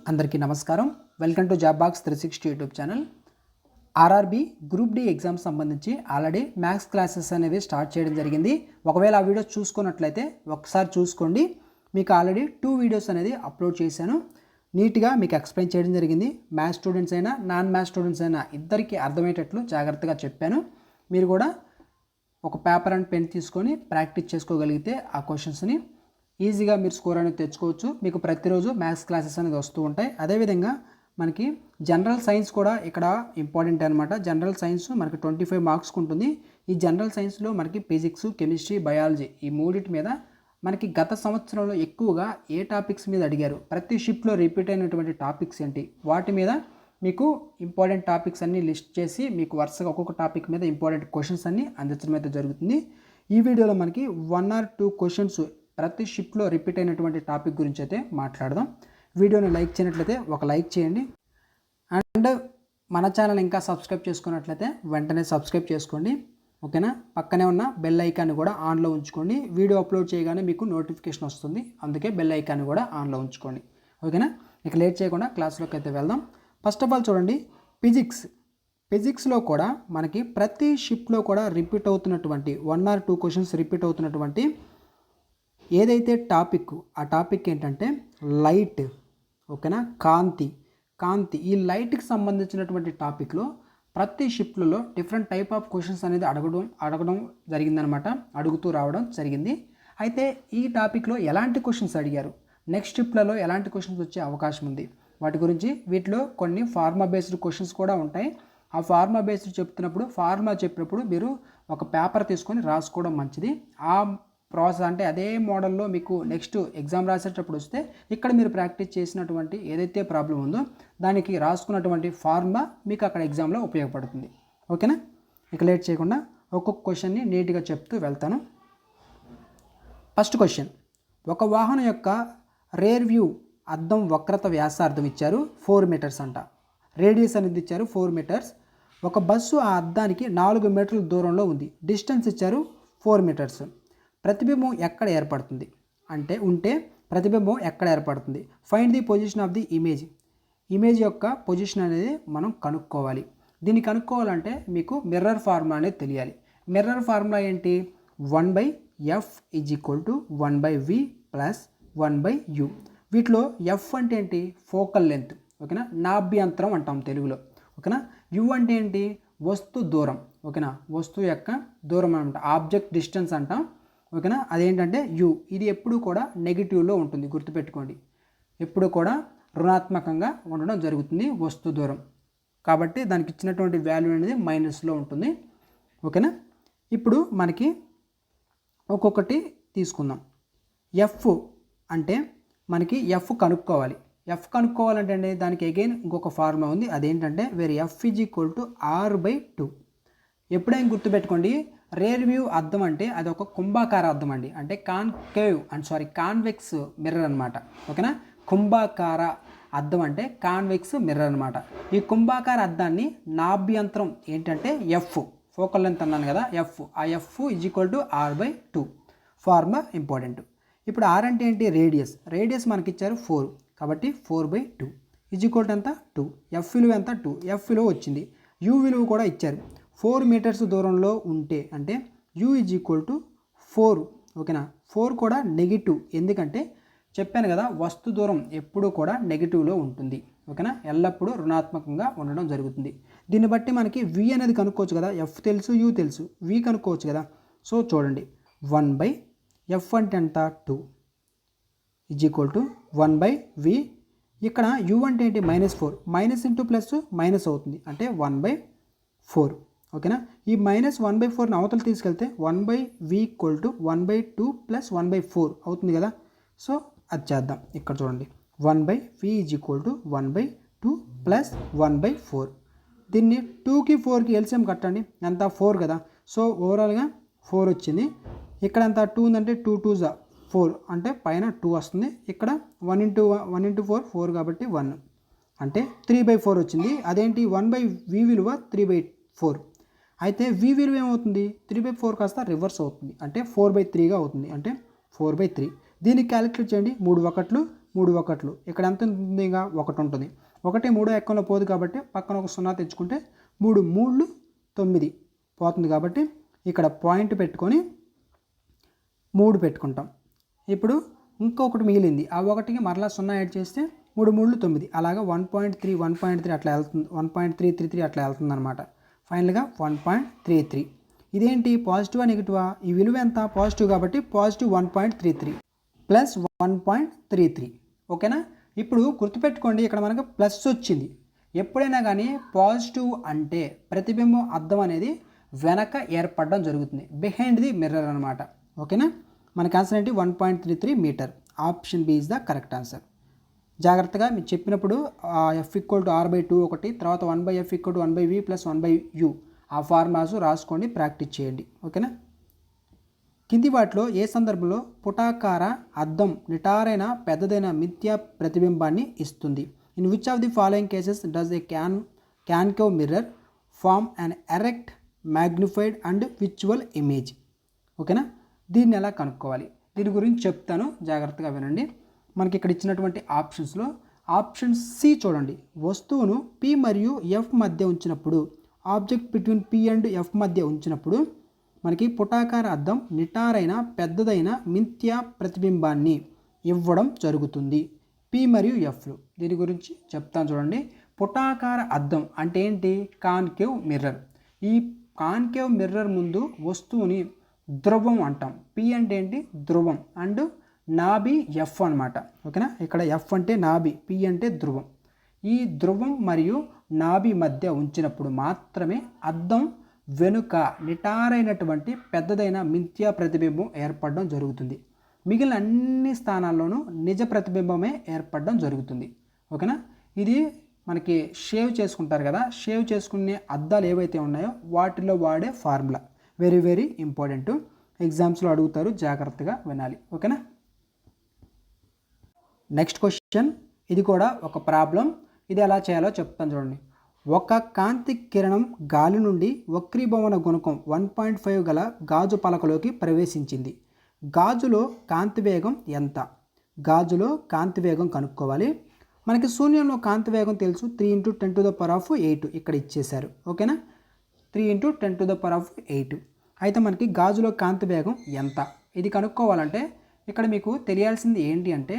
అందరికీ నమస్కారం. Welcome to job box 360 YouTube channel. RRB group D exam సంబంధించి already maths classes అనేవి start చేయడం జరిగింది. ఒకవేళ ఆ వీడియోస్ చూసుకున్నట్లయితే ఒకసారి చూసుకోండి. మీకు ఆల్రెడీ 2 వీడియోస్ అనేది అప్లోడ్ చేశాను. నీట్గా మీకు ఎక్స్ప్లెయిన్ చేయడం జరిగింది. మ్యాథ్స్ స్టూడెంట్స్ అయినా నాన్ మ్యాథ్స్ స్టూడెంట్స్ అయినా ఇద్దరికి అర్థమయ్యేటట్లు జాగ్రత్తగా చెప్పాను. మీరు కూడా ఒక పేపర్ అండ్ పెన్ తీసుకొని ప్రాక్టీస్ చేసుకోగలిగితే ఆ క్వశ్చన్స్ని ఈజీగా మీరు స్కోర్ అనేది తెచ్చుకోవచ్చు. మీకు ప్రతిరోజు మ్యాథ్స్ క్లాసెస్ అనేది వస్తూ ఉంటాయి. అదేవిధంగా మనకి జనరల్ సైన్స్ కూడా ఇక్కడ ఇంపార్టెంట్ అనమాట. జనరల్ సైన్స్ మనకి 25 మార్క్స్కి ఉంటుంది. ఈ జనరల్ సైన్స్లో మనకి ఫిజిక్స్, కెమిస్ట్రీ, బయాలజీ ఈ మూడింటి మీద మనకి గత సంవత్సరంలో ఎక్కువగా ఏ టాపిక్స్ మీద అడిగారు, ప్రతి షిఫ్ట్లో రిపీట్ అయినటువంటి టాపిక్స్ ఏంటి, వాటి మీద మీకు ఇంపార్టెంట్ టాపిక్స్ అన్నీ లిస్ట్ చేసి మీకు వరుసగా ఒక్కొక్క టాపిక్ మీద ఇంపార్టెంట్ క్వశ్చన్స్ అన్నీ అందించడం అయితే జరుగుతుంది. ఈ వీడియోలో మనకి 1 or 2 క్వశ్చన్స్ ప్రతి షిఫ్ట్లో రిపీట్ అయినటువంటి టాపిక్ గురించి అయితే మాట్లాడదాం. వీడియోని లైక్ చేయనట్లయితే ఒక లైక్ చేయండి. అండ్ మన ఛానల్ ఇంకా సబ్స్క్రైబ్ చేసుకున్నట్లయితే వెంటనే సబ్స్క్రైబ్ చేసుకోండి. ఓకేనా? పక్కనే ఉన్న బెల్ ఐకాన్ని కూడా ఆన్లో ఉంచుకోండి. వీడియో అప్లోడ్ చేయగానే మీకు నోటిఫికేషన్ వస్తుంది. అందుకే బెల్ ఐకాన్ని కూడా ఆన్లో ఉంచుకోండి. ఓకేనా? ఇక లేట్ చేయకుండా క్లాస్లోకి అయితే వెళ్దాం. ఫస్ట్ ఆఫ్ ఆల్ చూడండి, ఫిజిక్స్లో కూడా మనకి ప్రతి షిఫ్ట్లో కూడా రిపీట్ అవుతున్నటువంటి 1 or 2 క్వశ్చన్స్ రిపీట్ అవుతున్నటువంటి ఏదైతే టాపిక్, ఆ టాపిక్ ఏంటంటే లైట్. ఓకేనా? కాంతి ఈ లైట్కి సంబంధించినటువంటి టాపిక్లో ప్రతి షిఫ్ట్లలో డిఫరెంట్ టైప్ ఆఫ్ క్వశ్చన్స్ అనేది అడగడం జరిగిందనమాట. అడుగుతూ రావడం జరిగింది. అయితే ఈ టాపిక్లో ఎలాంటి క్వశ్చన్స్ అడిగారు, నెక్స్ట్ షిఫ్ట్లలో ఎలాంటి క్వశ్చన్స్ వచ్చే అవకాశం ఉంది, వాటి గురించి వీటిలో కొన్ని ఫార్మా బేస్డ్ క్వశ్చన్స్ కూడా ఉంటాయి. ఆ ఫార్మా బేస్డ్ చెప్పినప్పుడు మీరు ఒక పేపర్ తీసుకొని రాసుకోవడం మంచిది. ఆ ప్రాసెస్ అంటే అదే మోడల్లో మీకు నెక్స్ట్ ఎగ్జామ్ రాసేటప్పుడు వస్తే ఇక్కడ మీరు ప్రాక్టీస్ చేసినటువంటి ఏదైతే ప్రాబ్లం ఉందో దానికి రాసుకున్నటువంటి ఫార్ములా మీకు అక్కడ ఎగ్జామ్లో ఉపయోగపడుతుంది. ఓకేనా? ఇక లేట్ చేయకుండా ఒక్కొక్క క్వశ్చన్ని నీట్గా చెప్తూ వెళ్తాను. ఫస్ట్ క్వశ్చన్, ఒక వాహనం యొక్క రేర్ వ్యూ అద్దం వక్రత వ్యాసార్థం ఇచ్చారు 4 మీటర్స్ అంట. రేడియస్ అనేది ఇచ్చారు 4 మీటర్స్. ఒక బస్సు ఆ అద్దానికి 4 మీటర్ల దూరంలో ఉంది. డిస్టెన్స్ ఇచ్చారు 4 మీటర్స్. ప్రతిబింబం ఎక్కడ ఏర్పడుతుంది ఉంటే ప్రతిబింబం ఎక్కడ ఏర్పడుతుంది? Find the position of the image యొక్క పొజిషన్ అనేది మనం కనుక్కోవాలి. దీన్ని కనుక్కోవాలంటే మీకు మిర్రర్ ఫార్ములా అనేది తెలియాలి. మిర్రర్ ఫార్ములా ఏంటి? 1/f = 1/v + 1/u. వీటిలో ఎఫ్ అంటే ఏంటి? Focal length. ఓకేనా? నాభ్యంతరం అంటాం తెలుగులో. ఓకేనా? యు అంటే ఏంటి? వస్తు దూరం. ఓకేనా? వస్తువు యొక్క దూరం అనమాట. ఆబ్జెక్ట్ డిస్టెన్స్ అంటాం. ఓకేనా? అదేంటంటే యు. ఇది ఎప్పుడు కూడా నెగిటివ్లో ఉంటుంది, గుర్తుపెట్టుకోండి. ఎప్పుడు కూడా రుణాత్మకంగా ఉండడం జరుగుతుంది వస్తు దూరం. కాబట్టి దానికి ఇచ్చినటువంటి వాల్యూ అనేది మైనస్లో ఉంటుంది. ఓకేనా? ఇప్పుడు మనకి ఒక్కొక్కటి తీసుకుందాం. ఎఫ్ అంటే మనకి ఎఫ్ కనుక్కోవాలంటే దానికి అగైన్ ఇంకొక ఫార్ములా ఉంది. అదేంటంటే వేరే ఎఫ్ = r/2. ఎప్పుడైనా గుర్తుపెట్టుకోండి, రేర్ వ్యూ అద్దం అంటే అది ఒక కుంభాకార అద్దం అండి. అంటే కాన్వెక్స్ మిర్రర్ అనమాట. ఓకేనా? కుంభాకార అద్దం అంటే కాన్వెక్స్ మిర్రర్ అనమాట. ఈ కుంభాకార అద్దాన్ని నాభ్యంతరం ఏంటంటే ఎఫ్, ఫోకల్ లెంత్ అన్నాను కదా, ఎఫ్. ఆ ఎఫ్ = r/2. Formula important. ఇప్పుడు ఆర్ అంటే ఏంటి? రేడియస్ మనకి ఇచ్చారు 4, కాబట్టి 4/2 = ఎంత? 2. ఎఫ్ విలువ ఎంత? 2. ఎఫ్ విలువ వచ్చింది. యూ విలువ కూడా ఇచ్చారు. 4 మీటర్స్ దూరంలో ఉంటే అంటే యూ = 4. ఓకేనా? 4 కూడా నెగిటివ్, ఎందుకంటే చెప్పాను కదా వస్తు దూరం ఎప్పుడు కూడా నెగిటివ్లో ఉంటుంది. ఓకేనా? ఎల్లప్పుడూ రుణాత్మకంగా ఉండడం జరుగుతుంది. దీన్ని బట్టి మనకి వి అనేది కనుక్కోవచ్చు కదా. ఎఫ్ తెలుసు, యూ తెలుసు, వి కనుక్కోవచ్చు కదా. సో చూడండి, 1/f అంటే ఎంత? 2 = 1/v. ఇక్కడ యూ అంటే ఏంటి? -4. మైనస్ ఇంటూ ప్లస్ మైనస్ అవుతుంది, అంటే 1/4. ఓకేనా? ఈ -1/4ని అవతల తీసుకెళ్తే 1/v = 1/2 + 1/4 అవుతుంది కదా. సో అది చేద్దాం. ఇక్కడ చూడండి, 1/v = 1/2 + 1/4. దీన్ని 2కి 4కి ఎల్సిఎం కట్టండి. ఎంత? 4 కదా. సో ఓవరాల్గా 4 వచ్చింది. ఇక్కడ ఎంత? 2 ఉందంటే 2 2s 4, అంటే పైన 2 వస్తుంది. ఇక్కడ 1 × 4 4 కాబట్టి 1, అంటే 3/4 వచ్చింది. అదేంటి? 1/v విలువ 3/4. అయితే v విలువ ఏమవుతుంది? 3/4 కాస్త రివర్స్ అవుతుంది, అంటే 4/3గా అవుతుంది, అంటే 4/3. దీన్ని క్యాలిక్యులేట్ చేయండి. 3 1 3 ఒకట్లు. ఇక్కడ ఎంత ఉంటుంది? ఇంకా 1 ఉంటుంది. 1 3 ఎక్కంలో పోదు కాబట్టి పక్కన ఒక 0 తెచ్చుకుంటే 3 3 9 పోతుంది కాబట్టి ఇక్కడ పాయింట్ పెట్టుకొని 3 పెట్టుకుంటాం. ఇప్పుడు ఇంకొకటి మిగిలింది. ఆ ఒకటికి మరలా 0 యాడ్ చేస్తే 3 3 9 అలాగా 1.3 అట్లా వెళ్తుంది. 1.333 అట్లా వెళ్తుంది అనమాట. ఫైనల్గా 1.33. ఇదేంటి పాజిటివా నెగిటివా? ఈ విలువ ఎంత? పాజిటివ్ కాబట్టి పాజిటివ్ 1.33 ప్లస్ 1.33. ఓకేనా? ఇప్పుడు గుర్తుపెట్టుకోండి, ఇక్కడ మనకు ప్లస్ వచ్చింది. ఎప్పుడైనా కానీ పాజిటివ్ అంటే ప్రతిబింబం అద్దం అనేది వెనక ఏర్పడడం జరుగుతుంది, బిహైండ్ ది మిర్రర్ అనమాట. ఓకేనా? మనకి ఆన్సర్ ఏంటి? 1.33 metre. Option B is the correct answer. జాగ్రత్తగా మీరు చెప్పినప్పుడు F=R/2 ఒకటి, తర్వాత 1/F = 1/V + 1/U ఆ ఫార్ములాస్ రాసుకోండి, ప్రాక్టీస్ చేయండి. ఓకేనా? కింది వాటిలో ఏ సందర్భంలో పుటాకార అద్దం నిటారైన పెద్దదైన మిథ్యా ప్రతిబింబాన్ని ఇస్తుంది? In which of the following cases does a concave mirror form an erect magnified and visual image? ఓకేనా? దీన్ని ఎలా కనుక్కోవాలి? దీని గురించి చెప్తాను, జాగ్రత్తగా వినండి. మనకి ఇక్కడ ఇచ్చినటువంటి ఆప్షన్స్లో ఆప్షన్ సి చూడండి. వస్తువును P మరియు F మధ్య ఉంచినప్పుడు, object between P and F మధ్య ఉంచినప్పుడు మనకి పుటాకార అద్దం నిటారైన పెద్దదైన మిథ్యా ప్రతిబింబాన్ని ఇవ్వడం జరుగుతుంది. P మరియు Fలు. దీని గురించి చెప్తాను చూడండి. పుటాకార అద్దం అంటే ఏంటి? Concave mirror. ఈ కాన్కేవ్ మిర్రర్ ముందు వస్తువుని ధ్రువం అంటాం. P అంటే ఏంటి? ధ్రువం. అండ్ నాభి F అనమాట. ఓకేనా? ఇక్కడ F అంటే నాభి, P అంటే ధ్రువం. ఈ ధ్రువం మరియు నాభి మధ్య ఉంచినప్పుడు మాత్రమే అద్దం వెనుక నిటారైనటువంటి పెద్దదైన మిథ్యా ప్రతిబింబం ఏర్పడడం జరుగుతుంది. మిగిలిన అన్ని స్థానాల్లోనూ నిజ ప్రతిబింబమే ఏర్పడడం జరుగుతుంది. ఓకేనా? ఇది మనకి షేవ్ చేసుకుంటారు కదా, షేవ్ చేసుకునే అద్దాలు ఏవైతే ఉన్నాయో వాటిలో వాడే ఫార్ములా. Very very important. ఎగ్జామ్స్లో అడుగుతారు, జాగ్రత్తగా వినాలి. ఓకేనా? Next question. ఇది కూడా ఒక ప్రాబ్లం. ఇది ఎలా చేయాలో చెప్తాను చూడండి. ఒక కాంతి కిరణం గాలి నుండి వక్రీభవన గుణకం 1.5 గల గాజు పలకలోకి ప్రవేశించింది. గాజులో కాంతి వేగం ఎంత? గాజులో కాంతి వేగం కనుక్కోవాలి. మనకి శూన్యంలో కాంతి వేగం తెలుసు, 3 × 10⁸ ఇక్కడ ఇచ్చేశారు. ఓకేనా? 3 × 10⁸. అయితే మనకి గాజులో కాంతి వేగం ఎంత? ఇది కనుక్కోవాలంటే ఇక్కడ మీకు తెలియాల్సింది ఏంటి అంటే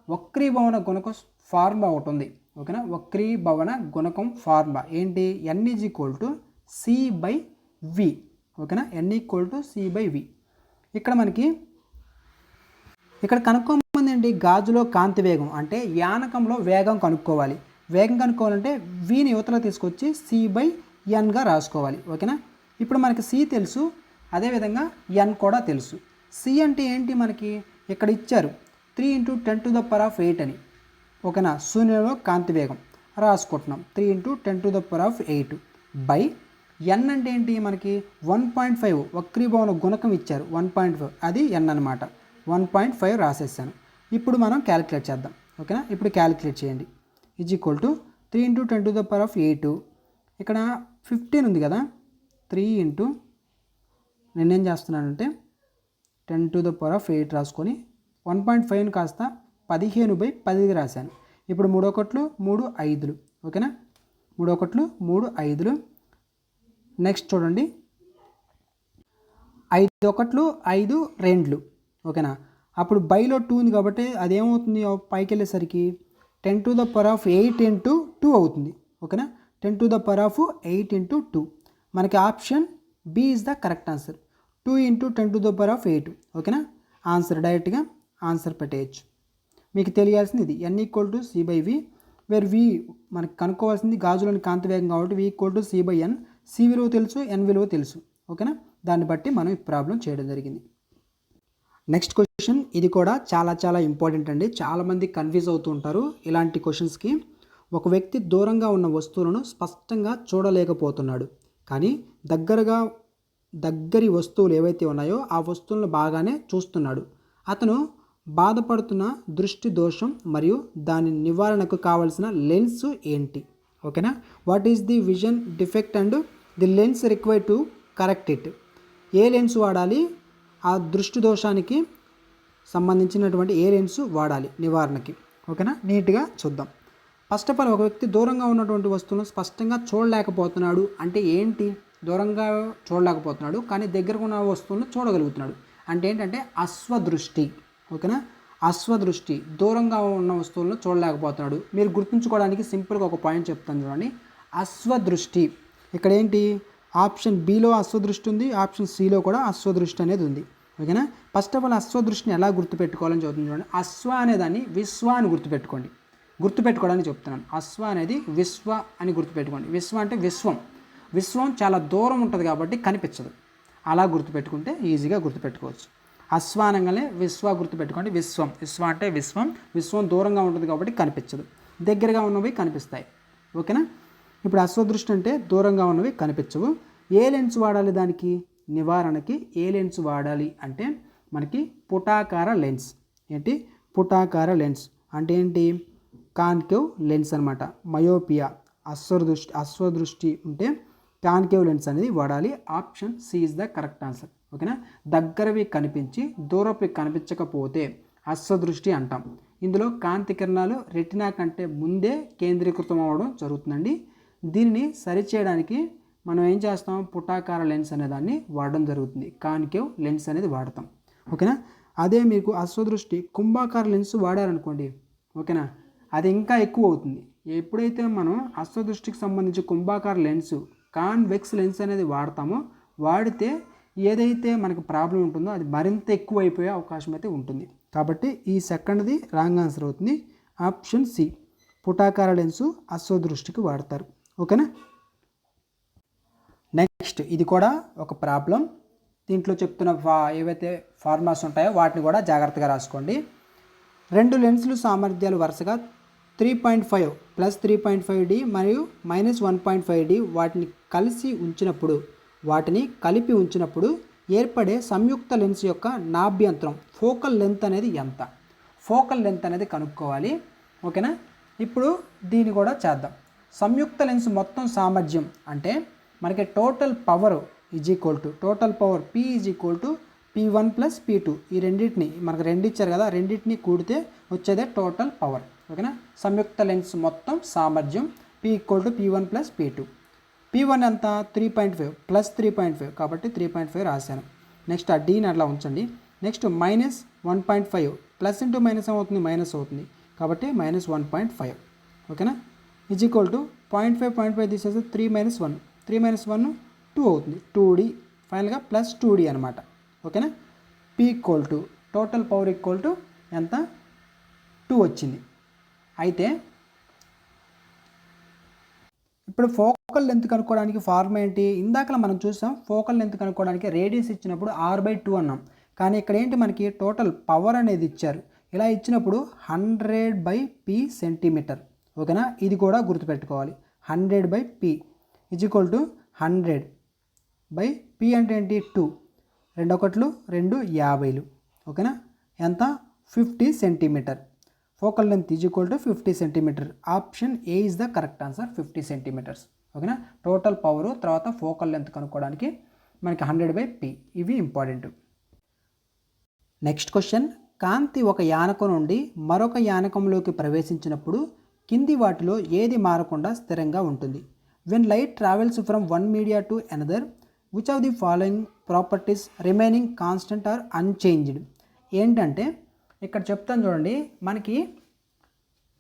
వక్రీభవన గుణకం ఫార్ములా ఒకటి ఉంది. ఓకేనా? వక్రీభవన గుణకం ఫార్ములా ఏంటి? N = C/V. ఓకేనా? N = C/V. ఇక్కడ మనకి ఇక్కడ కనుక్కోమంది ఏంటి? గాజులో కాంతి వేగం అంటే యానకంలో వేగం కనుక్కోవాలి. వేగం కనుక్కోవాలంటే Vని యువతలో తీసుకొచ్చి C/Nగా రాసుకోవాలి. ఓకేనా? ఇప్పుడు మనకి C తెలుసు, అదేవిధంగా N కూడా తెలుసు. C అంటే ఏంటి? మనకి ఇక్కడ ఇచ్చారు 3 × 10⁸ అని. ఓకేనా? శూన్యంలో కాంతి వేగం రాసుకుంటున్నాం. 3 × 10⁸ బై N అంటే ఏంటి? మనకి 1.5 వక్రీభవన గుణకం ఇచ్చారు 1.5, అది N అనమాట. 1.5 రాసేసాను. ఇప్పుడు మనం క్యాలిక్యులేట్ చేద్దాం. ఓకేనా? ఇప్పుడు క్యాలిక్యులేట్ చేయండి. = 3 × 10⁸. ఇక్కడ 15 ఉంది కదా, 3 నేనేం చేస్తున్నానంటే 10⁸ రాసుకొని 1.5 కాస్త 15/10 రాశాను. ఇప్పుడు 3 ఒకట్లు 3 5. ఓకేనా? 3 ఒకట్లు 3 5. నెక్స్ట్ చూడండి, 5 ఒకట్లు 5 2. ఓకేనా? అప్పుడు బైలో 2 ఉంది కాబట్టి అదేమవుతుంది? పైకి వెళ్ళేసరికి 10⁸ × 2 అవుతుంది. ఓకేనా? 10⁸ × 2. మనకి option B is the correct answer. 2 × 10⁸. ఓకేనా? ఆన్సర్ డైరెక్ట్గా ఆన్సర్ పెట్టేయచ్చు. మీకు తెలియాల్సింది ఇది. N = C/V, వేర్ V మనకి కనుక్కోవాల్సింది గాజులోని కాంతి వేగం కాబట్టి V = C/N. C విలువ తెలుసు, N విలువ తెలుసు. ఓకేనా? దాన్ని బట్టి మనం ఈ ప్రాబ్లం చేయడం జరిగింది. Next question. ఇది కూడా చాలా చాలా ఇంపార్టెంట్ అండి. చాలామంది కన్ఫ్యూజ్ అవుతూ ఉంటారు ఇలాంటి క్వశ్చన్స్కి. ఒక వ్యక్తి దూరంగా ఉన్న వస్తువులను స్పష్టంగా చూడలేకపోతున్నాడు, కానీ దగ్గరి వస్తువులు ఏవైతే ఉన్నాయో ఆ వస్తువులను బాగానే చూస్తున్నాడు. అతను బాధపడుతున్న దృష్టి దోషం మరియు దాని నివారణకు కావలసిన లెన్స్ ఏంటి? ఓకేనా? What is the vision defect and the lens required to correct it? A lens వాడాలి? ఆ దృష్టి దోషానికి సంబంధించినటువంటి ఏ లెన్స్ వాడాలి నివారణకి? ఓకేనా, నీట్గా చూద్దాం. ఫస్ట్ ఆఫ్ ఆల్ ఒక వ్యక్తి దూరంగా ఉన్నటువంటి వస్తువులను స్పష్టంగా చూడలేకపోతున్నాడు అంటే ఏంటి? దూరంగా చూడలేకపోతున్నాడు కానీ దగ్గరకు ఉన్న వస్తువులను చూడగలుగుతున్నాడు అంటే ఏంటంటే అశ్వదృష్టి. ఓకేనా, అశ్వదృష్టి, దూరంగా ఉన్న వస్తువులను చూడలేకపోతున్నాడు. మీరు గుర్తుంచుకోవడానికి సింపుల్గా ఒక పాయింట్ చెప్తాను చూడండి. అశ్వదృష్టి ఇక్కడ ఏంటి? ఆప్షన్ బిలో అశ్వదృష్టి ఉంది, ఆప్షన్ సిలో కూడా అశ్వదృష్టి అనేది ఉంది. ఓకేనా, ఫస్ట్ ఆఫ్ ఆల్ అశ్వదృష్టిని ఎలా గుర్తుపెట్టుకోవాలని చెబుతుంది చూడండి. అశ్వ అనేదాన్ని విశ్వ అని గుర్తుపెట్టుకోండి. గుర్తుపెట్టుకోవడానికి చెప్తున్నాను. అశ్వ అనేది విశ్వ అని గుర్తుపెట్టుకోండి. విశ్వ అంటే విశ్వం. విశ్వం చాలా దూరం ఉంటుంది కాబట్టి కనిపించదు. అలా గుర్తుపెట్టుకుంటే ఈజీగా గుర్తుపెట్టుకోవచ్చు. అశ్వ అనగానే విశ్వ గుర్తుపెట్టుకోండి. విశ్వం, విశ్వ అంటే విశ్వం. విశ్వం దూరంగా ఉంటుంది కాబట్టి కనిపించదు, దగ్గరగా ఉన్నవి కనిపిస్తాయి. ఓకేనా, ఇప్పుడు అశ్వదృష్టి అంటే దూరంగా ఉన్నవి కనిపించవు. ఏ లెన్స్ వాడాలి దానికి? నివారణకి ఏ లెన్స్ వాడాలి అంటే మనకి పుటాకార లెన్స్. ఏంటి? పుటాకార లెన్స్ అంటే ఏంటి? కాన్కేవ్ లెన్స్ అనమాట. మయోపియా, అశ్వదృష్టి ఉంటే కాన్కేవ్ లెన్స్ అనేది వాడాలి. Option C is the correct answer. ఓకేనా, దగ్గరవి కనిపించి దూరపు కనిపించకపోతే అశ్వదృష్టి అంటాం. ఇందులో కాంతి కిరణాలు రెటినా కంటే ముందే కేంద్రీకృతం అవ్వడం జరుగుతుందండి. దీనిని సరిచేయడానికి మనం ఏం చేస్తాం? పుటాకార లెన్స్ అనే దాన్ని వాడడం జరుగుతుంది. కాన్కేవ్ లెన్స్ అనేది వాడతాం. ఓకేనా, అదే మీకు అశ్వదృష్టి కుంభాకార లెన్స్ వాడారనుకోండి, ఓకేనా, అది ఇంకా ఎక్కువ అవుతుంది. ఎప్పుడైతే మనం అశ్వదృష్టికి సంబంధించి కుంభాకార లెన్స్, కాన్వెక్స్ లెన్స్ అనేది వాడతామో, వాడితే ఏదైతే మనకు ప్రాబ్లం ఉంటుందో అది మరింత ఎక్కువ అయిపోయే అవకాశం అయితే ఉంటుంది. కాబట్టి ఈ సెకండ్ది రాంగ్ ఆన్సర్ అవుతుంది. ఆప్షన్ సి, పుటాకార లెన్సు అశ్వదృష్టికి వాడతారు. ఓకేనా, నెక్స్ట్ ఇది కూడా ఒక ప్రాబ్లం. దీంట్లో చెప్తున్న ఏవైతే ఫార్ములాస్ ఉంటాయో వాటిని కూడా జాగ్రత్తగా రాసుకోండి. రెండు లెన్సులు సామర్థ్యాలు వరుసగా 3.5 ప్లస్ 3.5D మరియు -1.5D వాటిని కలిపి ఉంచినప్పుడు ఏర్పడే సంయుక్త లెన్స్ యొక్క నాభ్యంతరం ఫోకల్ లెంత్ అనేది ఎంత? ఫోకల్ లెంత్ అనేది కనుక్కోవాలి. ఓకేనా, ఇప్పుడు దీన్ని కూడా చేద్దాం. సంయుక్త లెన్స్ మొత్తం సామర్థ్యం అంటే మనకి total power P is equal to P1 plus P2. ఈ రెండింటిని మనకు రెండు ఇచ్చారు కదా, రెండింటిని కూడితే వచ్చేదే టోటల్ పవర్. ఓకేనా, సంయుక్త లెన్స్ మొత్తం సామర్థ్యం P equal to P1 plus P2. P1 ఎంత? 3.5 ప్లస్ 3.5 కాబట్టి 3.5 రాశాను. నెక్స్ట్ ఆ డీని అట్లా ఉంచండి. నెక్స్ట్ -1.5 ప్లస్ ఇంటూ మైనస్ ఏమవుతుంది? మైనస్ అవుతుంది కాబట్టి -1.5. ఓకేనా, ఈజ్ ఈక్వల్ టు 0.5 తీసేస్తే 3 - 1 3 - 1 2 అవుతుంది. 2D ఫైనల్గా ప్లస్ 2D అనమాట. ఓకేనా, P equal to total power equal to ఎంత? 2 వచ్చింది. అయితే ఇప్పుడు ఫోకల్ లెంత్ కనుక్కోవడానికి ఫార్ములా ఏంటి? ఇందాక మనం చూసాం. ఫోకల్ లెంత్ కనుక్కోవడానికి రేడియస్ ఇచ్చినప్పుడు R/2 అన్నాం. కానీ ఇక్కడ ఏంటి? మనకి టోటల్ పవర్ అనేది ఇచ్చారు. ఇలా ఇచ్చినప్పుడు 100/P సెంటీమీటర్. ఓకేనా, ఇది కూడా గుర్తుపెట్టుకోవాలి. 100/P is equal to 100/P అంటే ఏంటి? 2 2 1 2 50. ఓకేనా, ఎంత? 50 centimetre. Focal length is equal to 50 centimetre. Option A is the correct answer, 50 centimetres. ఓకేనా, టోటల్ పవరు తర్వాత ఫోకల్ లెంత్ కనుక్కోవడానికి మనకి 100/P ఇవి ఇంపార్టెంట్. నెక్స్ట్ క్వశ్చన్, కాంతి ఒక యానకం నుండి మరొక యానకంలోకి ప్రవేశించినప్పుడు కింది వాటిలో ఏది మారకుండా స్థిరంగా ఉంటుంది? When light travels from one media to another which of the following properties remaining constant or unchanged? ఏంటంటే ఇక్కడ చెప్తాను చూడండి. మనకి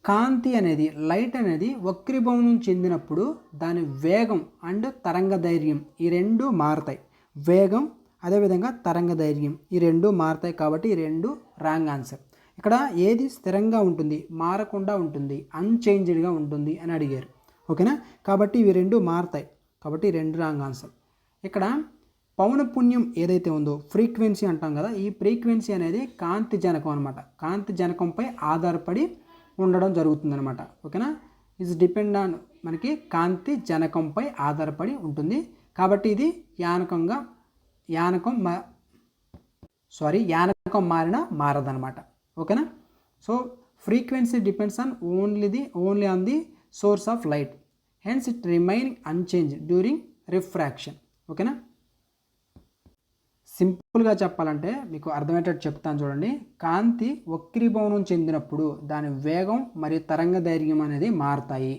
కాంతి అనేది, లైట్ అనేది వక్రీభవనం చెందినప్పుడు దాని వేగం అండ్ తరంగదైర్ఘ్యం ఈ రెండు మారుతాయి. వేగం అదేవిధంగా తరంగదైర్ఘ్యం ఈ రెండు మారుతాయి కాబట్టి ఈ రెండు రాంగ్ ఆన్సర్. ఇక్కడ ఏది స్థిరంగా ఉంటుంది, మారకుండా ఉంటుంది, అన్చేంజ్డ్గా ఉంటుంది అని అడిగారు. ఓకేనా, కాబట్టి ఇవి రెండు మారుతాయి కాబట్టి ఈ రెండు రాంగ్ ఆన్సర్. ఇక్కడ పౌనపున్యం ఏదైతే ఉందో ఫ్రీక్వెన్సీ అంటాం కదా, ఈ ఫ్రీక్వెన్సీ అనేది కాంతి జనకం అనమాట. కాంతి జనకంపై ఆధారపడి ఉండడం జరుగుతుందన్నమాట. ఓకేనా, ఇస్ డిపెండ్ ఆన్ మనకి కాంతి జనకంపై ఆధారపడి ఉంటుంది కాబట్టి ఇది యానకం మారదనమాట. ఓకేనా, so frequency depends on only on the source of light, hence it remain unchanged during refraction. ఓకేనా, సింపుల్గా చెప్పాలంటే మీకు అర్థమయ్యేటట్టు చెప్తాను చూడండి. కాంతి వక్రీభవనం చెందినప్పుడు దాని వేగం మరియు తరంగ దైర్ఘ్యం అనేది మారుతాయి,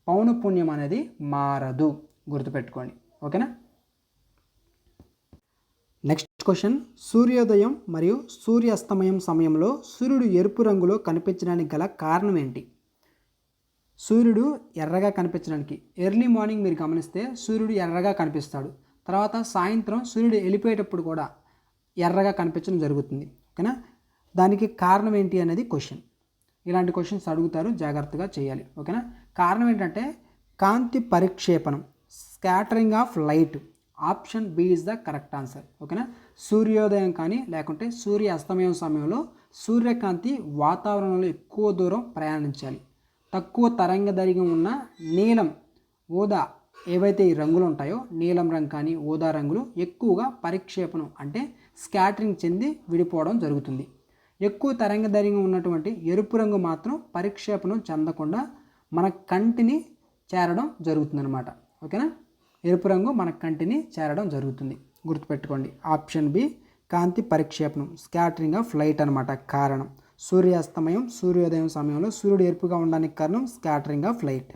పౌనఃపున్యం అనేది మారదు, గుర్తుపెట్టుకోండి. ఓకేనా. నెక్స్ట్ క్వశ్చన్, సూర్యోదయం మరియు సూర్యాస్తమయం సమయంలో సూర్యుడు ఎరుపు రంగులో కనిపించడానికి గల కారణం ఏంటి? సూర్యుడు ఎర్రగా కనిపించడానికి ఎర్లీ మార్నింగ్ మీరు గమనిస్తే సూర్యుడు ఎర్రగా కనిపిస్తాడు. తర్వాత సాయంత్రం సూర్యుడు వెళ్ళిపోయేటప్పుడు కూడా ఎర్రగా కనిపించడం జరుగుతుంది. ఓకేనా. దానికి కారణం ఏంటి అనేది క్వశ్చన్. ఇలాంటి క్వశ్చన్స్ అడుగుతారు, జాగ్రత్తగా చేయాలి. ఓకేనా. కారణం ఏంటంటే కాంతి పరిక్షేపణం, scattering of light. Option B is the correct answer. ఓకేనా. సూర్యోదయం కానీ లేకుంటే సూర్య అస్తమయం సమయంలో సూర్యకాంతి వాతావరణంలో ఎక్కువ దూరం ప్రయాణించాలి. తక్కువ తరంగ దైర్ఘ్యం ఉన్న నీలం, ఊదా ఏవైతే ఈ రంగులు ఉంటాయో నీలం రంగు కానీ ఊదా రంగులు ఎక్కువగా పరిక్షేపణం అంటే స్కాటరింగ్ చెంది విడిపోవడం జరుగుతుంది. ఎక్కువ తరంగ దైర్ఘ్యం ఉన్నటువంటి ఎరుపు రంగు మాత్రం పరిక్షేపణం చెందకుండా మన కంటిని చేరడం జరుగుతుందన్నమాట. ఓకేనా. ఎరుపు రంగు మన కంటిని చేరడం జరుగుతుంది, గుర్తుపెట్టుకోండి. ఆప్షన్ బి కాంతి పరిక్షేపణం, స్కాటరింగ్ ఆఫ్ లైట్ అనమాట కారణం. సూర్యాస్తమయం సూర్యోదయం సమయంలో సూర్యుడు ఎరుపుగా ఉండడానికి కారణం స్కాటరింగ్ ఆఫ్ లైట్.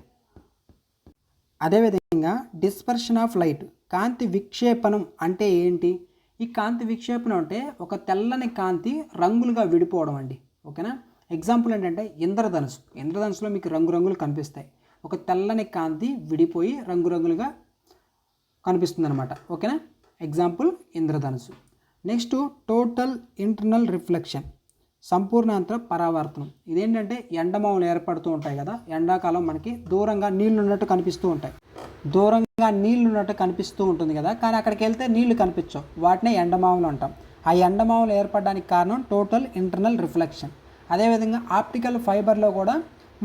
అదేవిధంగా డిస్పర్షన్ ఆఫ్ లైట్, కాంతి విక్షేపణం అంటే ఏంటి? ఈ కాంతి విక్షేపణం అంటే ఒక తెల్లని కాంతి రంగులుగా విడిపోవడం అండి. ఓకేనా. ఎగ్జాంపుల్ ఏంటంటే ఇంద్రధనుసులో మీకు రంగురంగులు కనిపిస్తాయి. ఒక తెల్లని కాంతి విడిపోయి రంగురంగులుగా కనిపిస్తుంది అనమాట. ఓకేనా. ఎగ్జాంపుల్ ఇంద్రధనుసు. నెక్స్ట్ టోటల్ ఇంటర్నల్ రిఫ్లెక్షన్, సంపూర్ణాంతర పరావర్తనం. ఇదేంటంటే ఎండమావులు ఏర్పడుతూ ఉంటాయి కదా, ఎండాకాలం మనకి దూరంగా నీళ్లు ఉన్నట్టు కనిపిస్తూ ఉంటాయి. దూరంగా నీళ్లు ఉన్నట్టు కనిపిస్తూ ఉంటుంది కదా, కానీ అక్కడికి వెళ్తే నీళ్లు కనిపించవు, వాటినే ఎండమావులు అంటాం. ఆ ఎండమావులు ఏర్పడడానికి కారణం టోటల్ ఇంటర్నల్ రిఫ్లెక్షన్. అదేవిధంగా ఆప్టికల్ ఫైబర్లో కూడా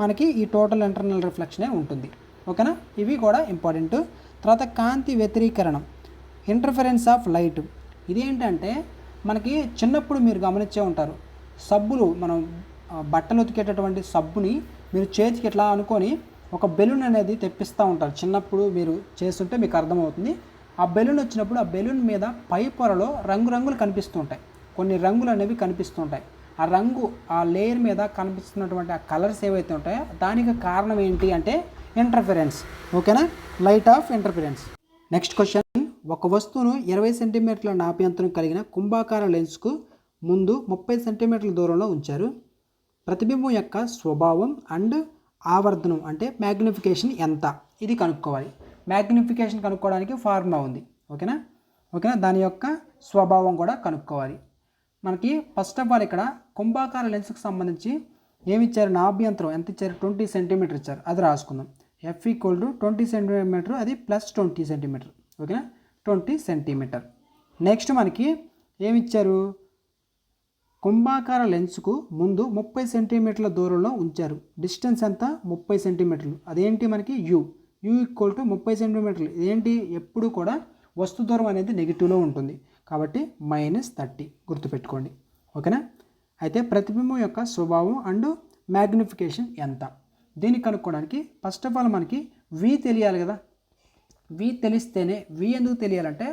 మనకి ఈ టోటల్ ఇంటర్నల్ రిఫ్లెక్షనే ఉంటుంది. ఓకేనా. ఇవి కూడా ఇంపార్టెంట్. తర్వాత కాంతి వ్యతిరీకరణం, ఇంటర్ఫరెన్స్ ఆఫ్ లైట్. ఇదేంటంటే మనకి చిన్నప్పుడు మీరు గమనించే ఉంటారు, సబ్బులు మనం బట్టలు ఉతికేటటువంటి సబ్బుని మీరు చేతికి ఇట్లా అనుకొని ఒక బెలూన్ అనేది తెప్పిస్తూ ఉంటారు. చిన్నప్పుడు మీరు చేస్తుంటే మీకు అర్థమవుతుంది. ఆ బెలూన్ వచ్చినప్పుడు ఆ బెలూన్ మీద పై పొరలో రంగురంగులు కనిపిస్తూ ఉంటాయి, కొన్ని రంగులు అనేవి కనిపిస్తూ ఉంటాయి. ఆ రంగు ఆ లేయర్ మీద కనిపిస్తున్నటువంటి ఆ కలర్స్ ఏవైతే ఉంటాయో దానికి కారణం ఏంటి అంటే ఇంటర్ఫరెన్స్. ఓకేనా. Light of interference. Next question, ఒక వస్తువును 20 సెంటీమీటర్ల నాభ్యంతరం కలిగిన కుంభాకార లెన్స్కు ముందు 30 సెంటీమీటర్ల దూరంలో ఉంచారు. ప్రతిబింబం యొక్క స్వభావం అండ్ ఆవర్ధనం అంటే మ్యాగ్నిఫికేషన్ ఎంత? ఇది కనుక్కోవాలి. మ్యాగ్నిఫికేషన్ కనుక్కోవడానికి ఫార్ములా ఉంది. ఓకేనా. దాని యొక్క స్వభావం కూడా కనుక్కోవాలి. మనకి ఫస్ట్ ఆఫ్ ఆల్ ఇక్కడ కుంభాకార లెన్స్కి సంబంధించి ఏమి ఇచ్చారు? నాభ్యంతరం ఎంత ఇచ్చారు? 20 సెంటీమీటర్ ఇచ్చారు. అది రాసుకుందాం. F ఈక్వల్ టు 20 సెంటీమీటర్, అది ప్లస్ 20 సెంటీమీటర్. ఓకేనా. 20 సెంటీమీటర్. నెక్స్ట్ మనకి ఏమి ఇచ్చారు? కుంభాకార లెన్స్కు ముందు 30 సెంటీమీటర్ల దూరంలో ఉంచారు. డిస్టెన్స్ ఎంత? 30 సెంటీమీటర్లు. అదేంటి మనకి యూ ఈక్వల్ టు 30 సెంటీమీటర్లు. ఇదేంటి? ఎప్పుడు కూడా వస్తు దూరం అనేది నెగిటివ్లో ఉంటుంది కాబట్టి -30, గుర్తుపెట్టుకోండి. ఓకేనా. అయితే ప్రతిబింబం యొక్క స్వభావం అండ్ మ్యాగ్నిఫికేషన్ ఎంత? దీన్ని కనుక్కోవడానికి ఫస్ట్ ఆఫ్ ఆల్ మనకి వి తెలియాలి కదా. వి తెలిస్తేనే, వి ఎందుకు తెలియాలంటే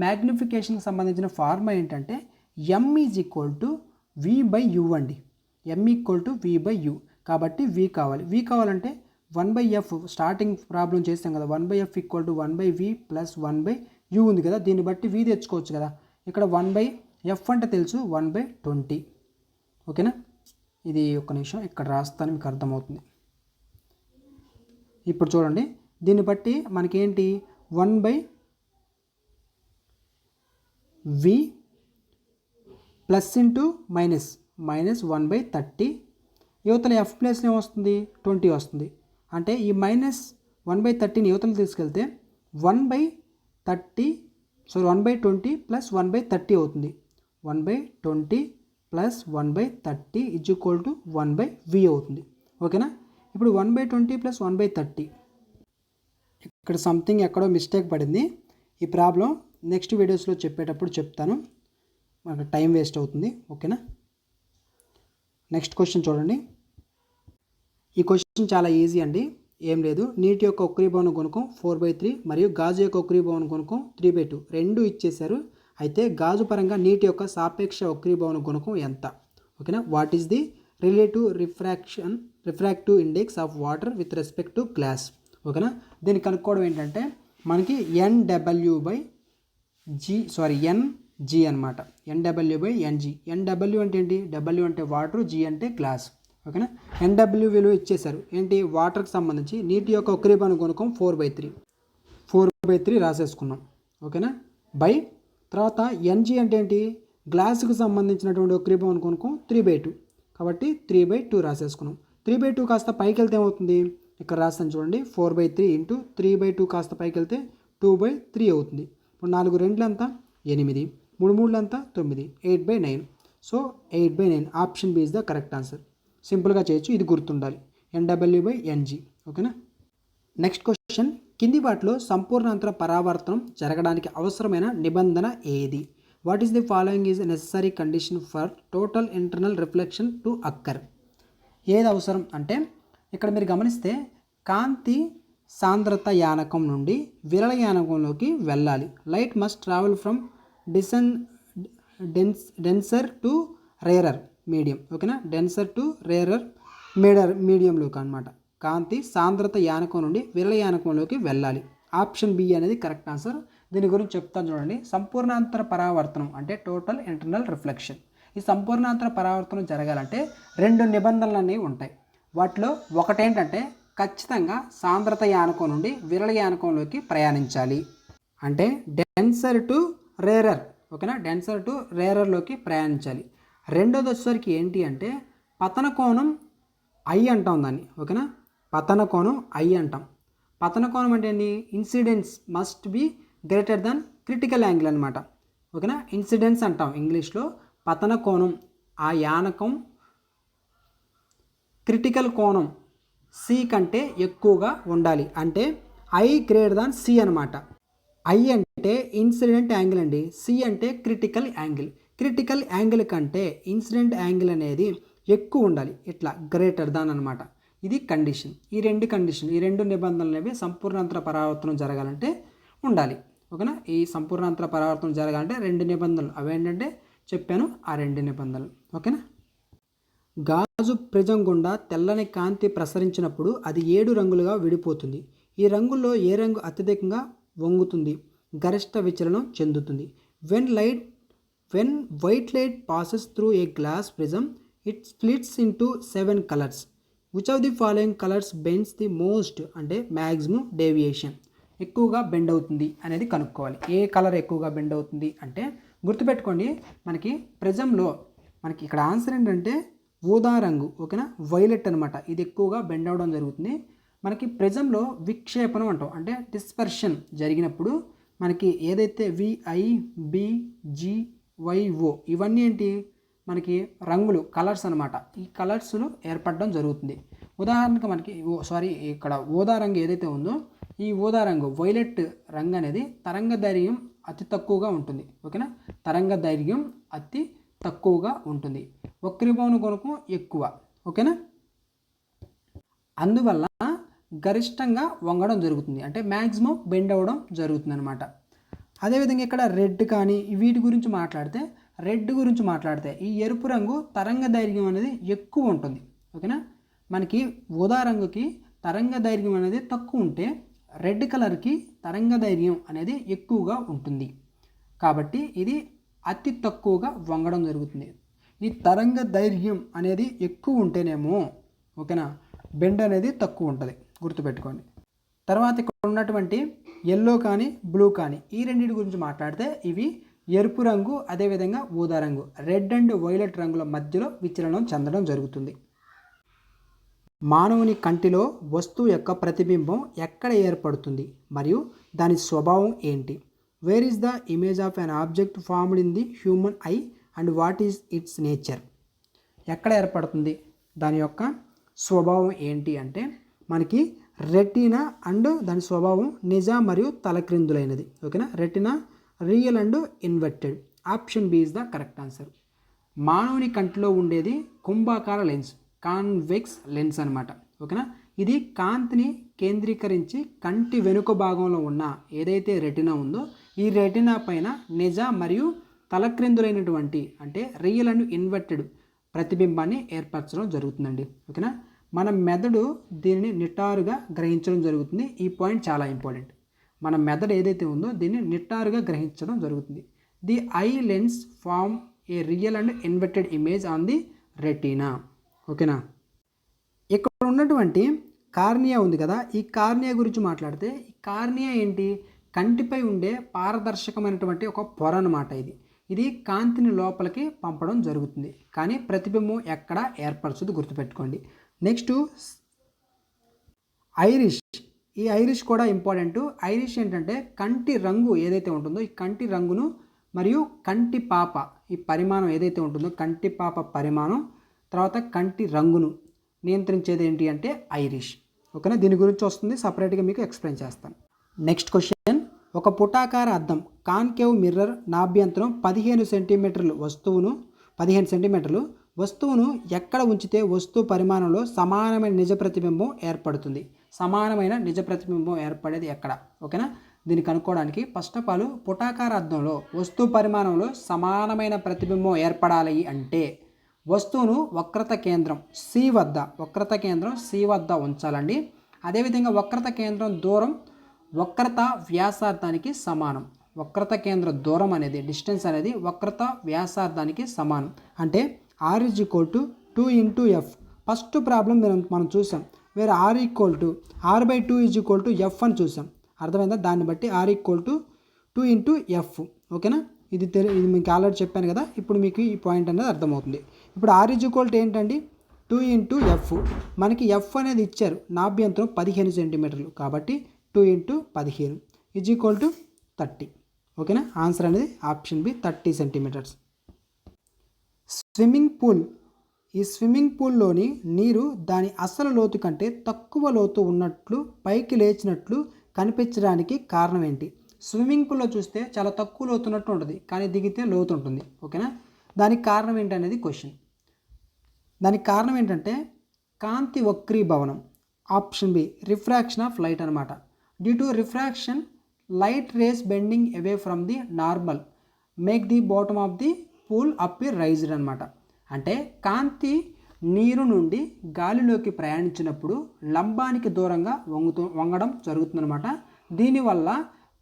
మ్యాగ్నిఫికేషన్కి సంబంధించిన ఫార్ములా ఏంటంటే m is equal to v by u అండి. m equal to v by u. కాబట్టి వి కావాలి. వి కావాలంటే 1/f స్టార్టింగ్ ప్రాబ్లం చేస్తాం కదా, 1/f equal to 1/v plus 1/u ఉంది కదా, దీన్ని బట్టి వి తెచ్చుకోవచ్చు కదా. ఇక్కడ 1/f అంటే తెలుసు, 1/20. ఓకేనా. ఇది ఒక్క నిమిషం ఇక్కడ రాస్తాను, మీకు అర్థమవుతుంది. ఇప్పుడు చూడండి, దీన్ని బట్టి మనకేంటి 1/v ప్లస్ ఇంటూ మైనస్ 1/30. యువతల ఎఫ్ ప్లేస్లో ఏమొస్తుంది? 20 వస్తుంది. అంటే ఈ -1/30ని యువతలు తీసుకెళ్తే 1/20 ప్లస్ 1/30 అవుతుంది. 1/20 plus 1/30 is equal to 1/v అవుతుంది. ఓకేనా. ఇప్పుడు 1/20 ప్లస్ 1/30, ఇక్కడ సంథింగ్ ఎక్కడో మిస్టేక్ పడింది. ఈ ప్రాబ్లం నెక్స్ట్ వీడియోస్లో చెప్పేటప్పుడు చెప్తాను, మనకు టైం వేస్ట్ అవుతుంది. ఓకేనా. నెక్స్ట్ క్వశ్చన్ చూడండి. ఈ క్వశ్చన్ చాలా ఈజీ అండి, ఏం లేదు. నీటి యొక్క వక్రీభవన గుణకం 4/3 మరియు గాజు యొక్క వక్రీభవన గుణకం 3/2 రెండు ఇచ్చేశారు. అయితే గాజు పరంగా నీటి యొక్క సాపేక్ష వక్రీభవన గుణకం ఎంత? ఓకేనా. What is the relative refractive index of water with respect to glass? ఓకేనా. దీన్ని కనుక్కోవడం ఏంటంటే మనకి ఎన్జీ అనమాట. NW/NG. NW అంటే ఏంటి? W అంటే వాటర్, G అంటే గ్లాస్. ఓకేనా. NW విలువ ఇచ్చేశారు. ఏంటి? వాటర్కి సంబంధించి నీటి యొక్క వక్రీభవన గుణకం 4/3 రాసేసుకున్నాం. ఓకేనా. బై తర్వాత NG అంటే ఏంటి? గ్లాసుకు సంబంధించినటువంటి వక్రీభవన గుణకం 3/2 కాబట్టి 3/2 రాసేసుకున్నాం. 3/2 కాస్త పైకి వెళ్తే ఏమవుతుంది? ఇక్కడ రాస్తాను చూడండి. 4/3 ఇంటూ 3/2 కాస్త పైకి వెళ్తే 2/3 అవుతుంది. ఇప్పుడు 4 2 ఎంత? 8, 3 3 ఎంత? 9, 8/9. So 8/9 option B is the correct answer. సింపుల్గా చేయొచ్చు, ఇది గుర్తుండాలి. NW/NG. ఓకేనా. నెక్స్ట్ క్వశ్చన్, కింది వాటిలో సంపూర్ణాంతర పరావర్తనం జరగడానికి అవసరమైన నిబంధన ఏది? What is the following is necessary condition for total internal reflection to occur? ఏది అవసరం అంటే ఇక్కడ మీరు గమనిస్తే కాంతి సాంద్రత యానకం నుండి విరళ యానకంలోకి వెళ్ళాలి. Light must travel from denser to rarer medium. ఓకేనా. డెన్సర్ టు రేరర్ మీడియంలోకి అనమాట. కాంతి సాంద్రత యానకం నుండి విరళ యానకంలోకి వెళ్ళాలి. ఆప్షన్ బి అనేది కరెక్ట్ ఆన్సర్. దీని గురించి చెప్తాను చూడండి. సంపూర్ణాంతర పరావర్తనం అంటే టోటల్ ఇంటర్నల్ రిఫ్లెక్షన్. ఈ సంపూర్ణాంతర పరావర్తనం జరగాలంటే 2 నిబంధనలు అనేవి ఉంటాయి. వాటిలో ఒకటేంటంటే ఖచ్చితంగా సాంద్రత యానకం నుండి విరళ యానకంలోకి ప్రయాణించాలి. అంటే డెన్సర్ టు రేరర్. ఓకేనా. డెన్సర్ టు రేరర్లోకి ప్రయాణించాలి. రెండోది వచ్చేసరికి ఏంటి అంటే పతన కోణం ఐ అంటాం దాన్ని. ఓకేనా. పతన కోణం ఐ అంటాం. పతన కోణం అంటే ఏంటి? Incidence must be greater than critical angle అనమాట. ఓకేనా. ఇన్సిడెన్స్ అంటాం ఇంగ్లీష్లో. పతన కోణం ఆ యానకం క్రిటికల్ కోణం సి కంటే ఎక్కువగా ఉండాలి. అంటే ఐ గ్రేటర్ దాన్ సి అనమాట. ఐ అంటే ఇన్సిడెంట్ యాంగిల్ అండి. సి అంటే క్రిటికల్ యాంగిల్. క్రిటికల్ యాంగిల్ కంటే ఇన్సిడెంట్ యాంగిల్ అనేది ఎక్కువ ఉండాలి. ఇట్లా గ్రేటర్ దాన్ అనమాట. ఇది కండిషన్. ఈ రెండు నిబంధనలు అనేవి సంపూర్ణాంతర పరావర్తనం జరగాలంటే ఉండాలి. ఓకేనా. ఈ సంపూర్ణాంతర పరావర్తనం జరగాలంటే 2 నిబంధనలు అవేంటంటే చెప్పాను, ఆ 2 నిబంధనలు. ఓకేనా. గాజు ప్రిజం గుండా తెల్లని కాంతి ప్రసరించినప్పుడు అది 7 రంగులుగా విడిపోతుంది. ఈ రంగుల్లో ఏ రంగు అత్యధికంగా వంగుతుంది, గరిష్ట విచలనం చెందుతుంది? When white light passes through a glass prism it splits into 7 colours. Which of the following colours bends the most అంటే మ్యాక్సిమం డేవియేషన్? ఎక్కువగా బెండ్ అవుతుంది అనేది కనుక్కోవాలి. ఏ కలర్ ఎక్కువగా బెండ్ అవుతుంది అంటే గుర్తుపెట్టుకోండి, మనకి ప్రిజంలో మనకి ఇక్కడ ఆన్సర్ ఏంటంటే ఊదా రంగు. ఓకేనా. వైలెట్ అనమాట. ఇది ఎక్కువగా బెండ్ అవ్వడం జరుగుతుంది. మనకి ప్రిజంలో విక్షేపణం అంటాం. అంటే డిస్పర్షన్ జరిగినప్పుడు మనకి ఏదైతే VIBGYO ఇవన్నీ ఏంటి? మనకి రంగులు, కలర్స్ అనమాట. ఈ కలర్స్లు ఏర్పడడం జరుగుతుంది. ఉదాహరణకు మనకి ఇక్కడ ఊదా రంగు ఏదైతే ఉందో ఈ ఊదా రంగు వైలెట్ రంగు అనేది తరంగ దైర్ఘ్యం అతి తక్కువగా ఉంటుంది. ఓకేనా. తరంగ దైర్ఘ్యం అతి తక్కువగా ఉంటుంది. వక్రీభవన గుణకం ఎక్కువ. ఓకేనా. అందువల్ల గరిష్టంగా వంగడం జరుగుతుంది. అంటే మ్యాక్సిమం బెండ్ అవ్వడం జరుగుతుంది అనమాట. అదేవిధంగా ఇక్కడ రెడ్ కానీ వీటి గురించి మాట్లాడితే ఈ ఎరుపు రంగు తరంగ దైర్ఘ్యం అనేది ఎక్కువ ఉంటుంది. ఓకేనా. మనకి ఊదా రంగుకి తరంగ దైర్ఘ్యం అనేది తక్కువ ఉంటే రెడ్ కలర్కి తరంగ దైర్ఘ్యం అనేది ఎక్కువగా ఉంటుంది. కాబట్టి ఇది అతి తక్కువగా వంగడం జరుగుతుంది. ఈ తరంగ దైర్ఘ్యం అనేది ఎక్కువ ఉంటేనేమో ఓకేనా బెండ్ అనేది తక్కువ ఉంటుంది. గుర్తుపెట్టుకోండి. తర్వాత ఇక్కడ ఉన్నటువంటి ఎల్లో కానీ బ్లూ కానీ ఈ రెండింటి గురించి మాట్లాడితే ఇవి ఎరుపు రంగు అదేవిధంగా ఊదా రంగు రెడ్ అండ్ వైలెట్ రంగుల మధ్యలో విచలనం చెందడం జరుగుతుంది. మానవుని కంటిలో వస్తువు యొక్క ప్రతిబింబం ఎక్కడ ఏర్పడుతుంది మరియు దాని స్వభావం ఏంటి? Where is the image of an object formed in the human I and what is it's nature? ఎక్కడ ఏర్పడుతుంది, దాని యొక్క స్వభావం ఏంటి అంటే మనకి రెటీనా అండ్ దాని స్వభావం నిజ మరియు తలక్రిందులైనది. ఓకేనా. Retina real and inverted. Option B is the correct answer. మానవుని కంటిలో ఉండేది కుంభాకార లెన్స్, కాన్వెక్స్ లెన్స్ అనమాట. ఓకేనా. ఇది కాంతిని కేంద్రీకరించి కంటి వెనుక భాగంలో ఉన్న ఏదైతే రెటినా ఉందో ఈ రెటినా పైన నిజ మరియు తలక్రిందులైనటువంటి అంటే రియల్ అండ్ ఇన్వర్టెడ్ ప్రతిబింబాన్ని ఏర్పరచడం జరుగుతుందండి. ఓకేనా, మన మెదడు దీనిని నిటారుగా గ్రహించడం జరుగుతుంది. ఈ పాయింట్ చాలా ఇంపార్టెంట్. మన మెదడు ఏదైతే ఉందో దీన్ని నిటారుగా గ్రహించడం జరుగుతుంది. The eye lens form a real and inverted image on the retina. ఓకేనా, ఇక్కడ ఉన్నటువంటి కార్నియా ఉంది కదా, ఈ కార్నియా గురించి మాట్లాడితే ఈ కార్నియా ఏంటి, కంటిపై ఉండే పారదర్శకమైనటువంటి ఒక పొర అన్నమాట. ఇది కాంతిని లోపలికి పంపడం జరుగుతుంది, కానీ ప్రతిబింబం ఎక్కడ ఏర్పరచదు, గుర్తుపెట్టుకోండి. Next Irish. ఈ ఐరిష్ కూడా ఇంపార్టెంట్. ఐరిష్ ఏంటంటే కంటి రంగు ఏదైతే ఉంటుందో ఈ కంటి రంగును మరియు కంటి పాప ఈ పరిమాణం ఏదైతే ఉంటుందో కంటి పాప పరిమాణం తర్వాత కంటి రంగును నియంత్రించేది ఏంటి అంటే ఐరిష్. ఓకేనా, దీని గురించి వస్తుంది, సపరేట్గా మీకు ఎక్స్ప్లెయిన్ చేస్తాను. నెక్స్ట్ క్వశ్చన్, ఒక పుటాకార అద్దం కాన్కేవ్ మిర్రర్ నాభ్యంతరం 15 సెంటీమీటర్లు వస్తువును ఎక్కడ ఉంచితే వస్తువు పరిమాణంలో సమానమైన నిజ ప్రతిబింబం ఏర్పడుతుంది. సమానమైన నిజ ప్రతిబింబం ఏర్పడేది ఎక్కడ? ఓకేనా, దీన్ని కనుక్కోవడానికి ఫస్ట్ ఆఫ్ ఆల్ పుటాకార అద్దంలో వస్తువు పరిమాణంలో సమానమైన ప్రతిబింబం ఏర్పడాలి అంటే వస్తువును వక్రత కేంద్రం సి వద్ద ఉంచాలండి. అదేవిధంగా వక్రత కేంద్రం దూరం వక్రత వ్యాసార్థానికి సమానం. వక్రత కేంద్ర దూరం అనేది డిస్టెన్స్ అనేది వక్రత వ్యాసార్థానికి సమానం. అంటే R = 2 × F. ఫస్ట్ ప్రాబ్లం మనం చూసాం, వేరే R/2 = F అని చూసాం. అర్థమైందా? దాన్ని బట్టి R = 2 × F. ఓకేనా, ఇది మీకు ఆల్రెడీ చెప్పాను కదా, ఇప్పుడు మీకు ఈ పాయింట్ అనేది అర్థమవుతుంది. ఇప్పుడు R = ఏంటండి 2 × F. మనకి F అనేది ఇచ్చారు, నాభ్యంతరం 15 సెంటీమీటర్లు, కాబట్టి 2 × 15 = 30. ఓకేనా, ఆన్సర్ అనేది option B 30 centimetres. Swimming pool. ఈ స్విమ్మింగ్ పూల్లోని నీరు దాని అసలు లోతు కంటే తక్కువ లోతు ఉన్నట్లు పైకి లేచినట్లు కనిపించడానికి కారణం ఏంటి? స్విమ్మింగ్ పూల్లో చూస్తే చాలా తక్కువ లోతు ఉన్నట్టు ఉంటుంది, కానీ దిగితే లోతు ఉంటుంది. ఓకేనా, దానికి కారణం ఏంటి అనేది క్వశ్చన్. దానికి కారణం ఏంటంటే కాంతి వక్రీభవనం. Option B refraction of light అనమాట. Due to refraction light rays bending away from the normal make the bottom of the pool appear raised అనమాట. అంటే కాంతి నీరు నుండి గాలిలోకి ప్రయాణించినప్పుడు లంబానికి దూరంగా వంగడం జరుగుతుందన్నమాట. దీనివల్ల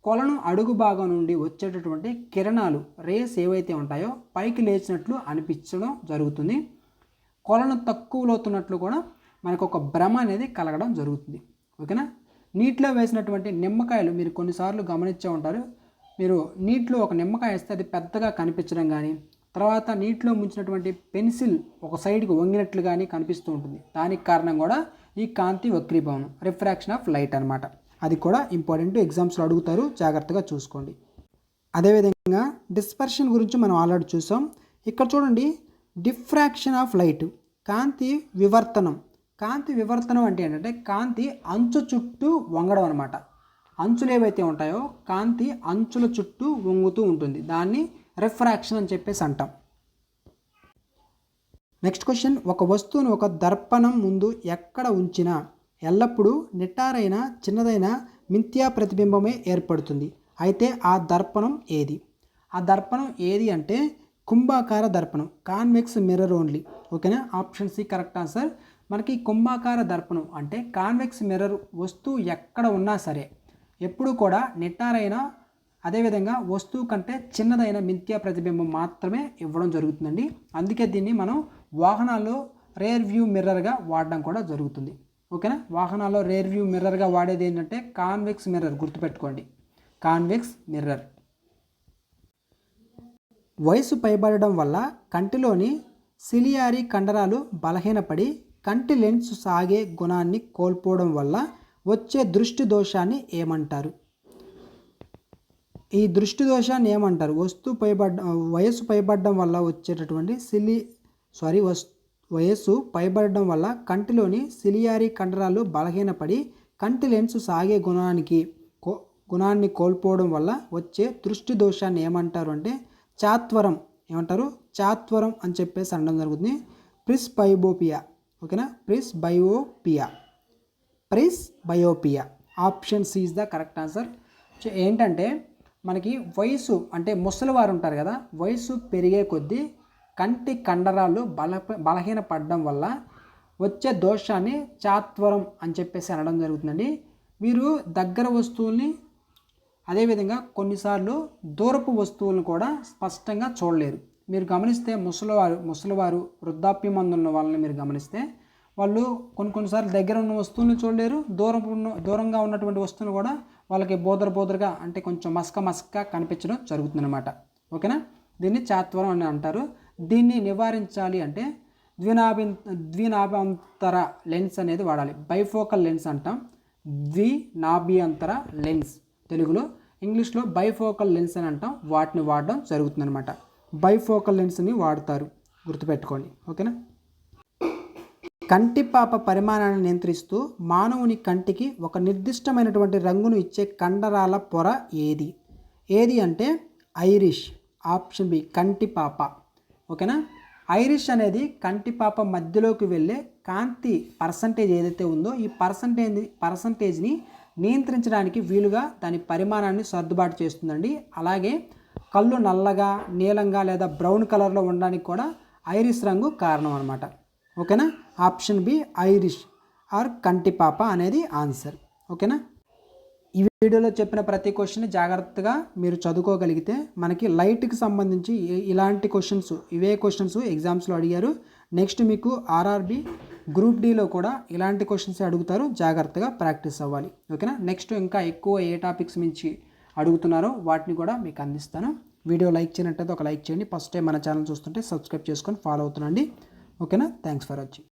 కొలను అడుగు భాగం నుండి వచ్చేటటువంటి కిరణాలు రేస్ ఏవైతే ఉంటాయో పైకి లేచినట్లు అనిపించడం జరుగుతుంది. కొలను తక్కువ లోతున్నట్లు కూడా మనకు ఒక భ్రమ అనేది కలగడం జరుగుతుంది. ఓకేనా, నీటిలో వేసినటువంటి నిమ్మకాయలు మీరు కొన్నిసార్లు గమనించే ఉంటారు. మీరు నీటిలో ఒక నిమ్మకాయ వేస్తే అది పెద్దగా కనిపించడం కానీ, తర్వాత నీటిలో ముంచినటువంటి పెన్సిల్ ఒక సైడ్కి వంగినట్లు కానీ కనిపిస్తూ ఉంటుంది. దానికి కారణం కూడా ఈ కాంతి వక్రీభవనం, రిఫ్రాక్షన్ ఆఫ్ లైట్ అనమాట. అది కూడా ఇంపార్టెంట్, ఎగ్జామ్స్లో అడుగుతారు, జాగ్రత్తగా చూసుకోండి. అదేవిధంగా డిస్పర్షన్ గురించి మనం ఆల్రెడీ చూసాం. ఇక్కడ చూడండి, డిఫ్రాక్షన్ ఆఫ్ లైట్, కాంతి వివర్తనం. కాంతి వివర్తనం అంటే ఏంటంటే కాంతి అంచు చుట్టూ వంగడం అనమాట. అంచులు ఏవైతే ఉంటాయో కాంతి అంచుల చుట్టూ వంగుతూ ఉంటుంది, దాన్ని రిఫ్రాక్షన్ అని చెప్పేసి అంటాం. నెక్స్ట్ క్వశ్చన్, ఒక వస్తువును ఒక దర్పణం ముందు ఎక్కడ ఉంచినా ఎల్లప్పుడూ నిటారైన చిన్నదైన మిథ్యా ప్రతిబింబమే ఏర్పడుతుంది. అయితే ఆ దర్పణం ఏది? ఆ దర్పణం ఏది అంటే కుంభాకార దర్పణం, కాన్వెక్స్ మిర్రర్ ఓన్లీ. ఓకేనా, ఆప్షన్ సి కరెక్ట్ ఆన్సర్. మనకి కుంభాకార దర్పణం అంటే కాన్వెక్స్ మిర్రర్ వస్తువు ఎక్కడ ఉన్నా సరే ఎప్పుడు కూడా నిటారైన అదేవిధంగా వస్తువు కంటే చిన్నదైన మిథ్యా ప్రతిబింబం మాత్రమే ఇవ్వడం జరుగుతుందండి. అందుకే దీన్ని మనం వాహనాల్లో రేర్ వ్యూ మిర్రర్గా వాడడం కూడా జరుగుతుంది. ఓకేనా, వాహనాల్లో రేర్ వ్యూ మిర్రర్గా వాడేది ఏంటంటే కాన్వెక్స్ మిర్రర్, గుర్తుపెట్టుకోండి, కాన్వెక్స్ మిర్రర్. వయసు పైబడడం వల్ల కంటిలోని సిలియారీ కండరాలు బలహీనపడి కంటి లెన్స్ సాగే గుణాన్ని కోల్పోవడం వల్ల వచ్చే దృష్టి దోషాన్ని ఏమంటారు? ఈ దృష్టి దోషాన్ని ఏమంటారు? వయసు పైబడడం వల్ల వచ్చేటటువంటి వయసు పైబడడం వల్ల కంటిలోని సిలియారీ కండరాలు బలహీనపడి కంటి లెన్స్ సాగే గుణాన్ని కోల్పోవడం వల్ల వచ్చే దృష్టి దోషాన్ని ఏమంటారు అంటే చాత్వరం. ఏమంటారు? చాత్వరం అని చెప్పేసి అనడం జరుగుతుంది. ప్రిస్బయోపియా. ఓకేనా, presbyopia. Option C is the correct answer. ఏంటంటే మనకి వయసు అంటే ముసలివారు ఉంటారు కదా, వయసు పెరిగే కొద్దీ కంటి కండరాలు బలహీన పడడం వల్ల వచ్చే దోషాన్ని చాత్వరం అని చెప్పేసి అనడం జరుగుతుందండి. వీరు దగ్గర వస్తువుల్ని అదేవిధంగా కొన్నిసార్లు దూరపు వస్తువులను కూడా స్పష్టంగా చూడలేరు. మీరు గమనిస్తే ముసలివారు వృద్ధాప్యం ఉన్న వాళ్ళని మీరు గమనిస్తే వాళ్ళు కొన్నిసార్లు దగ్గర ఉన్న వస్తువులను చూడలేరు, దూరంగా ఉన్నటువంటి వస్తువులు కూడా వాళ్ళకి బోదరగా అంటే కొంచెం మసక కనిపించడం జరుగుతుందన్నమాట. ఓకేనా, దీన్ని చాత్వరం అని అంటారు. దీన్ని నివారించాలి అంటే ద్వినాభ్యంతర లెన్స్ అనేది వాడాలి. బైఫోకల్ లెన్స్ అంటాం, ద్వినాభ్యంతర లెన్స్ తెలుగులో, ఇంగ్లీష్లో బైఫోకల్ లెన్స్ అని అంటాం. వాటిని వాడడం జరుగుతుందన్నమాట. బైఫోకల్ లెన్స్ని వాడతారు, గుర్తుపెట్టుకోండి. ఓకేనా. కంటిపాప పరిమాణాన్ని నియంత్రిస్తూ మానవుని కంటికి ఒక నిర్దిష్టమైనటువంటి రంగును ఇచ్చే కండరాల పొర ఏది అంటే ఐరిష్. Option B కంటిపాప. ఓకేనా. ఐరిష్ అనేది కంటిపాప మధ్యలోకి వెళ్ళే కాంతి పర్సంటేజ్ ఏదైతే ఉందో ఈ పర్సంటేజ్ని నియంత్రించడానికి వీలుగా దాని పరిమాణాన్ని సర్దుబాటు చేస్తుందండి. అలాగే కళ్ళు నల్లగా, నీలంగా లేదా బ్రౌన్ కలర్లో ఉండడానికి కూడా ఐరిష్ రంగు కారణం అనమాట. ఓకేనా. ఆప్షన్ బి ఐరిష్ ఆర్ కంటిపాప అనేది ఆన్సర్. ఓకేనా. ఈ వీడియోలో చెప్పిన ప్రతి క్వశ్చన్ జాగ్రత్తగా మీరు చదువుకోగలిగితే మనకి లైట్కి సంబంధించి ఇలాంటి ఇవే క్వశ్చన్స్ ఎగ్జామ్స్లో అడిగారు. నెక్స్ట్ మీకు ఆర్ఆర్బి గ్రూప్ డిలో కూడా ఇలాంటి క్వశ్చన్స్ అడుగుతారు, జాగ్రత్తగా ప్రాక్టీస్ అవ్వాలి. ఓకేనా. నెక్స్ట్ ఇంకా ఎక్కువ ఏ టాపిక్స్ నుంచి అడుగుతున్నారో వాటిని కూడా మీకు అందిస్తాను. వీడియో లైక్ చేయనట్టయితే ఒక లైక్ చేయండి. ఫస్ట్ టైం మన ఛానల్ చూస్తుంటే సబ్స్క్రైబ్ చేసుకొని ఫాలో అవుతుండండి. ఓకేనా. Thanks for watching.